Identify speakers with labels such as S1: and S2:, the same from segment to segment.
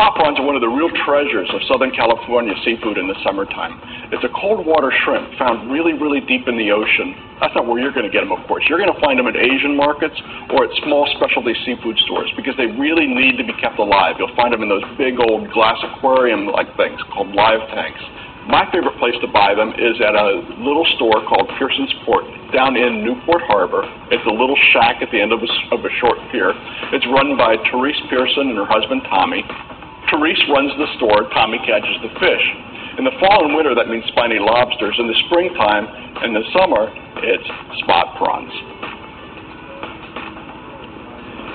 S1: Spot prawns are one of the real treasures of Southern California seafood in the summertime. It's a cold water shrimp found really, really deep in the ocean. That's not where you're going to get them, of course. You're going to find them at Asian markets or at small specialty seafood stores because they really need to be kept alive. You'll find them in those big old glass aquarium-like things called live tanks. My favorite place to buy them is at a little store called Pearson's Port down in Newport Harbor. It's a little shack at the end of a short pier. It's run by Therese Pearson and her husband Tommy. Therese runs the store, Tommy catches the fish. In the fall and winter, that means spiny lobsters. In the springtime and the summer, it's spot prawns.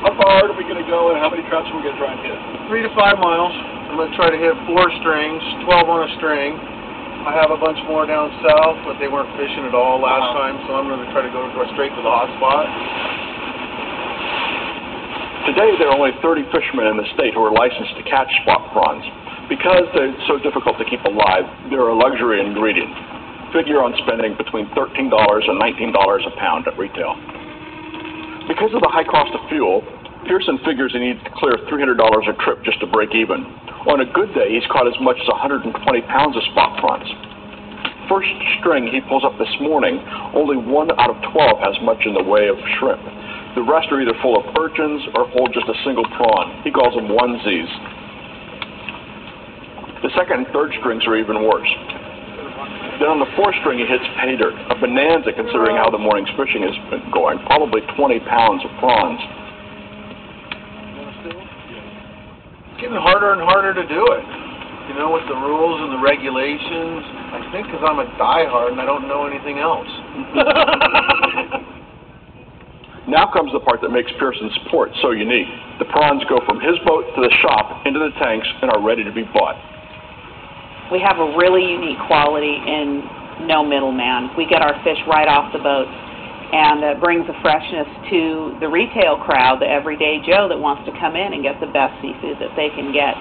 S1: How far are we going to go and how many traps are we going to try and hit?
S2: 3 to 5 miles. I'm going to try to hit 4 strings, 12 on a string. I have a bunch more down south, but they weren't fishing at all last time, so I'm going to try to go straight to the hot spot.
S1: Today, there are only 30 fishermen in the state who are licensed to catch spot prawns. Because they're so difficult to keep alive, they're a luxury ingredient. Figure on spending between $13 and $19 a pound at retail. Because of the high cost of fuel, Pearson figures he needs to clear $300 a trip just to break even. On a good day, he's caught as much as 120 pounds of spot prawns. First string he pulls up this morning, only 1 out of 12 has much in the way of shrimp. The rest are either full of urchins or hold just a single prawn. He calls them onesies. The second and third strings are even worse. Then on the fourth string he hits pay dirt, a bonanza considering how the morning's fishing has been going, probably 20 pounds of prawns.
S2: It's getting harder and harder to do it, you know, with the rules and the regulations. I think because I'm a diehard and I don't know anything else.
S1: Now comes the part that makes Pearson's Port so unique. The prawns go from his boat to the shop into the tanks and are ready to be bought.
S3: We have a really unique quality in no middleman. We get our fish right off the boat, and it brings a freshness to the retail crowd, the everyday Joe that wants to come in and get the best seafood that they can get.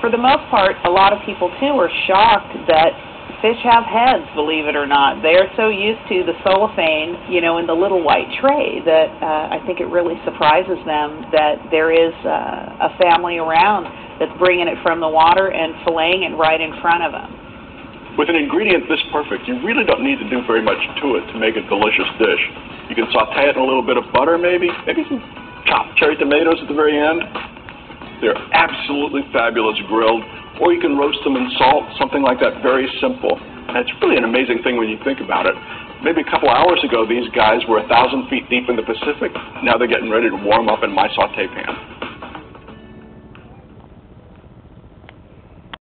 S3: For the most part, a lot of people, too, are shocked that fish have heads, believe it or not. They're so used to the cellophane, you know, in the little white tray that I think it really surprises them that there is a family around that's bringing it from the water and filleting it right in front of them.
S1: With an ingredient this perfect, you really don't need to do very much to it to make a delicious dish. You can saute it in a little bit of butter, maybe some chopped cherry tomatoes at the very end. They're absolutely fabulous grilled, or you can roast them in salt, something like that, very simple. And it's really an amazing thing when you think about it. Maybe a couple hours ago, these guys were 1,000 feet deep in the Pacific. Now they're getting ready to warm up in my saute pan.